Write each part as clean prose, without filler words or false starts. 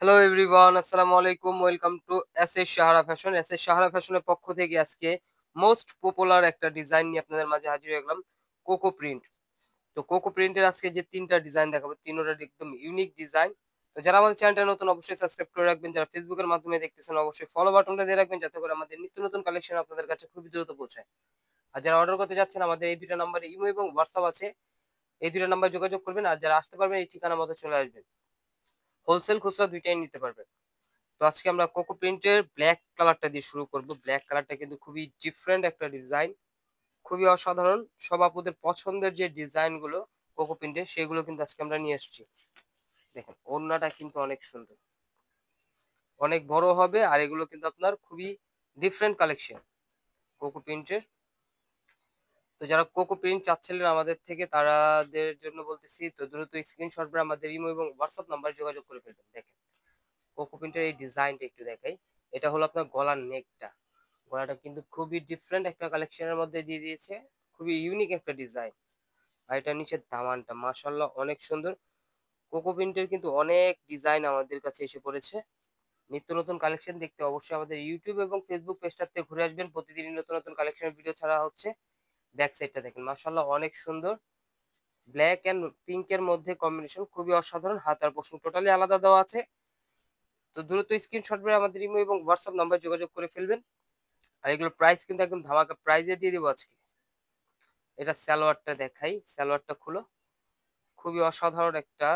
Hello everyone, আসসালামু আলাইকুম। Welcome to SS Sahara fashion. SS Sahara ফ্যাশনের পক্ষ থেকে আজকে মোস্ট পপুলার একটা ডিজাইন নিয়ে আপনাদের মাঝে হাজির হয়ে গেলাম, কোকো প্রিন্ট। তো কোকো প্রিন্টের আজকে যে ৩ টা ডিজাইন দেখাবো, ৩ টা একদম ইউনিক ডিজাইন। তো যারা আমাদের চ্যানেলটা নতুন অবশ্যই সাবস্ক্রাইব করে রাখবেন। যারা ফেসবুকের মাধ্যমে দেখতেছেন অবশ্যই ফলো বাটনটা দিয়ে রাখবেন যাতে করে আমাদের নিত্য নতুন কালেকশন আপনাদের কাছে খুবই দ্রুত পৌঁছায়। আর যারা অর্ডার করতে যাচ্ছেন আমাদের এই ২ টা নাম্বারে ইমো এবং হোয়াটসঅ্যাপ আছে। এই ২ টা নাম্বারে যোগাযোগ করবেন। আর যারা আসতে পারবেন এই ঠিকানা মতো চলে আসবেন। হোলসেল খুচরা ২ টাই নিতে পারবেন। তো আজকে আমরা কোকো প্রিন্টের ব্ল্যাক কালারটা দিয়ে শুরু করব। ব্ল্যাক কালারটা কিন্তু খুবই ডিফারেন্ট একটা ডিজাইন, খুবই অসাধারণ। সব আপুদের পছন্দের যে ডিজাইনগুলো কোকো প্রিন্টের সেগুলো কিন্তু আজকে আমরা নিয়ে এসেছি। দেখেন ওড়নাটা কিন্তু অনেক সুন্দর, অনেক বড় হবে। আর এগুলো কিন্তু আপনার খুবই ডিফারেন্ট কালেকশন কোকো প্রিন্টের। তো যারা কোকো প্রিন্ট চাচ্ছিলেন আমাদের থেকে তাদের জন্য বলতেছি, তো দ্রুত স্ক্রিনশট করে আমাদের ইমো এবং হোয়াটসঅ্যাপ নাম্বার যোগাযোগ করে ফেলবেন। দেখেন কোকো প্রিন্টের এই ডিজাইনটা একটু দেখাই। এটা হলো আপনার গলার নেকটা। গলাটা কিন্তু খুবই ডিফারেন্ট একটা কালেকশনের মধ্যে দিয়ে দিয়েছে, খুবই ইউনিক একটা ডিজাইন। আর এটা নিচের দামানটা মাশাআল্লাহ অনেক সুন্দর। কোকো প্রিন্টের কিন্তু অনেক ডিজাইন আমাদের কাছে এসে পড়েছে। নিত্য নতুন কালেকশন দেখতে অবশ্যই আমাদের ইউটিউব এবং ফেসবুক পেজটাতে ঘুরে আসবেন। প্রতিদিনই নতুন নতুন কালেকশনের ভিডিও ছাড়া হচ্ছে। ব্যাক সাইডটা দেখেন মাশাআল্লাহ অনেক সুন্দর। ব্ল্যাক অ্যান্ড পিঙ্কের মধ্যে কম্বিনেশন খুবই অসাধারণ। হাতার পোর্শন টোটালি আলাদা দেওয়া আছে। তো দ্রুত স্ক্রিনশট করে আমাদের ইমো এবং হোয়াটসঅ্যাপ নাম্বার যোগাযোগ করে ফেলবেন। আর এগুলোর প্রাইস কিন্তু একদম ধামাকা প্রাইজে দিয়ে দেবো আজকে। এটা সালোয়ারটা দেখাই, সালোয়ারটা খুলো। খুবই অসাধারণ একটা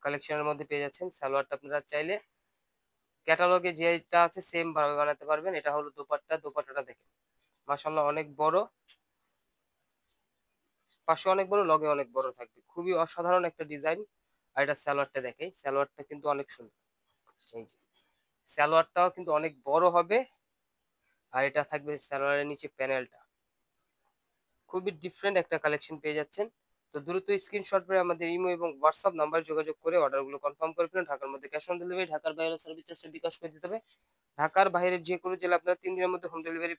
কালেকশনের মধ্যে পেয়ে যাচ্ছেন। সালোয়ারটা আপনারা চাইলে ক্যাটালগে যেটা আছে সেম ভাবে বানাতে পারবেন। এটা হলো দোপাট্টা, দোপাট্টাটা দেখেন মাশাআল্লাহ অনেক বড়, পাশে অনেক বড়, লগে অনেক বড় থাকবে। খুবই অসাধারণ একটা ডিজাইন। আর এটা সালোয়ারটা দেখাই, সালোয়ারটা কিন্তু অনেক সুন্দর। এই যে সালোয়ারটাও কিন্তু অনেক বড় হবে। আর এটা থাকবে সালোয়ারের নিচে প্যানেলটা। খুবই ডিফারেন্ট একটা কালেকশন পেয়ে যাচ্ছেন। তো দ্রুত স্ক্রিনশট করে আমাদের ইমো এবং হোয়াটসঅ্যাপ নাম্বার যোগাযোগ করে অর্ডারগুলো কনফার্ম করে ফেলুন। ঢাকার মধ্যে ক্যাশ অন ডেলিভারি, ঢাকার বাইরে সার্ভিস চার্জটা বিকাশ করে দিতে হবে। ঢাকার বাইরের যে কোনো জেলা আপনারা ৩ দিনের মধ্যে হোম ডেলিভারি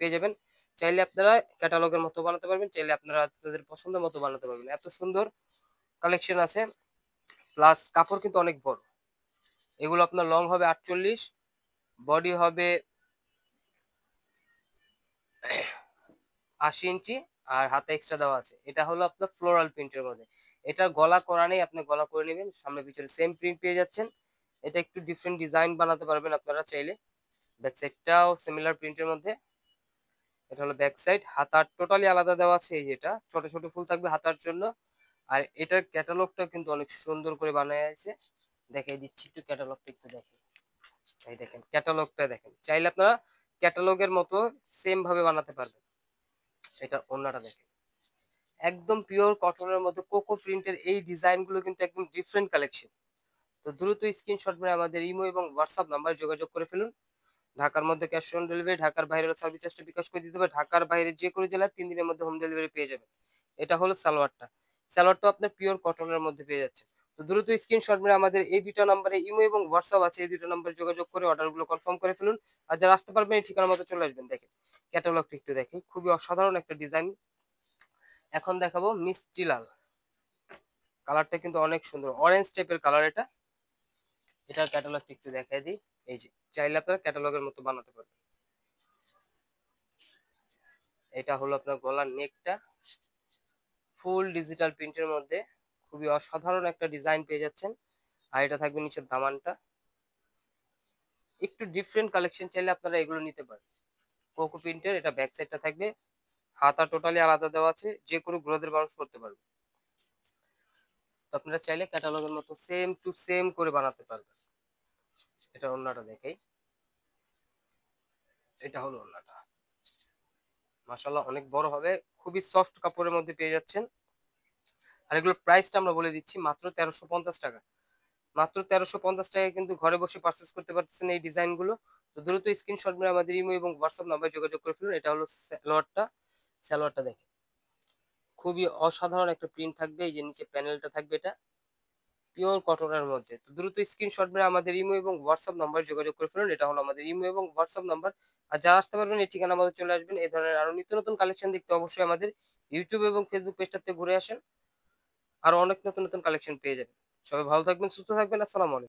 পেয়ে যাবেন। চাইলে আপনারা ক্যাটালগের মতো বানাতে পারবেন, চাইলে আপনারা আপনাদের পছন্দের মতো বানাতে পারবেন। এত সুন্দর কালেকশন আছে। প্লাস কাপড় কিন্তু অনেক বড়। এগুলো আপনার লং হবে ৪৮, বডি হবে ৮০ ইঞ্চি। আর হাতে এক্সট্রা দেওয়া আছে। এটা হলো আপনার ফ্লোরাল প্রিন্টের মধ্যে। এটা গলা করা নেই, আপনি গলা করে নেবেন। সামনে পিছনে সেম প্রিন্ট পেয়ে যাচ্ছেন। এটা একটু ডিফারেন্ট ডিজাইন বানাতে পারবেন আপনারা চাইলে। ব্যাক সাইডটাও সিমিলার প্রিন্টের মধ্যে। এটা হলো ব্যাক সাইড। হাতার টোটালি আলাদা দেওয়া আছে। এই যেটা ছোট ছোট ফুল থাকবে হাতার জন্য। আর এটার ক্যাটালগটা কিন্তু অনেক সুন্দর করে বানায় আছে। দেখাই দিচ্ছি, একটু ক্যাটালগটা একটু দেখেন। এই দেখেন ক্যাটালগটা দেখেন। চাইলে আপনারা ক্যাটালগের মতো সেম ভাবে বানাতে পারবেন। এটা ওড়নাটা দেখেন, একদম পিওর কটনের মধ্যে কোকো প্রিন্টের এই ডিজাইনগুলো কিন্তু একদম ডিফারেন্ট কালেকশন। তো দ্রুত স্ক্রিনশট করে আমাদের ইমো এবং হোয়াটসঅ্যাপ নাম্বার যোগাযোগ করে ফেলুন। ঢাকার মধ্যে ক্যাশ অন ডেলিভারি, ঢাকার বাইরে সার্ভিস চার্জটা বিকাশ করে দিতে হবে। ঢাকার বাইরে যে কোনো জেলায় ৩ দিনের মধ্যে হোম ডেলিভারি পেয়ে যাবেন। এটা হলো সালোয়ারটা। সালোয়ারটা আপনার পিওর কটনের মধ্যে পেয়ে যাচ্ছে। তো দ্রুত স্ক্রিনশট মেরে আমাদের এই ২ টা নাম্বারে ইমো এবং হোয়াটসঅ্যাপ আছে। এই ২ টা নাম্বারে যোগাযোগ করে অর্ডারগুলো কনফার্ম করে ফেলুন। আর যারা আসতে পারবেন এই ঠিকানা মতো চলে আসবেন। দেখেন ক্যাটালগটা একটু দেখি, খুবই অসাধারণ একটা ডিজাইন। এখন দেখাবো মিষ্টি লাল। কালারটা কিন্তু অনেক সুন্দর, অরেঞ্জ টাইপের কালার এটা। এটার ক্যাটালগটা একটু দেখাই দিই। এই যে চাইলে আপনারা ক্যাটালগের মতো বানাতে পারবেন। এটা হলো আপনার গলার নেকটা, ফুল ডিজিটাল প্রিন্টের মধ্যে। খুবই অসাধারণ একটা ডিজাইন পেয়ে যাচ্ছেন। আর এটা থাকবে নিচের দামানটা। একটু ডিফারেন্ট কালেকশন চাইলে আপনারা এগুলো নিতে পারেন। কোকো প্রিন্টের এটা ব্যাক সাইডটা থাকবে। হাতা টোটালি আলাদা দেওয়া আছে, যে কোনো গ্রোদের মানুষ করতে পারবে। তো আপনারা চাইলে ক্যাটালগের মতো সেম টু সেম করে বানাতে পারবেন। এটা ওড়নাটা দেখাই। এটা হলো ওড়নাটা, মাশাআল্লাহ অনেক বড় হবে। খুবই সফট কাপড়ের মধ্যে পেয়ে যাচ্ছেন। আর এগুলোর প্রাইসটা আমরা বলে দিচ্ছি, মাত্র ১৩৫০ টাকা। মাত্র ১৩৫০ টাকায় কিন্তু ঘরে বসে পারচেজ করতে পারতেছেন এই ডিজাইনগুলো। তো দ্রুত স্ক্রিনশট মেরে আমাদের ইমো এবং হোয়াটসঅ্যাপ নাম্বারে যোগাযোগ করে ফেলুন। এটা হলো সালোয়ারটা। সালোয়ারটা দেখেন খুবই অসাধারণ একটা প্রিন্ট থাকবে। এই যে নিচে প্যানেলটা থাকবে, এটা পিওর কটনের মধ্যে। তো দ্রুত স্ক্রিনশট মেরে আমাদের ইমো এবং হোয়াটসঅ্যাপ নাম্বারে যোগাযোগ করে ফেলুন। এটা হলো আমাদের ইমো এবং হোয়াটসঅ্যাপ নাম্বার। আর যারা আসতে পারবেন এই ঠিকানা আমাদের চলে আসবেন। এই ধরনের আরো নিত্য নতুন কালেকশন দেখতে অবশ্যই আমাদের ইউটিউব এবং ফেসবুক পেজটাতে ঘুরে আসেন। আরো অনেক নতুন নতুন কালেকশন পেয়ে যাবেন। সবাই ভালো থাকবেন, সুস্থ থাকবেন। আসসালামু আলাইকুম।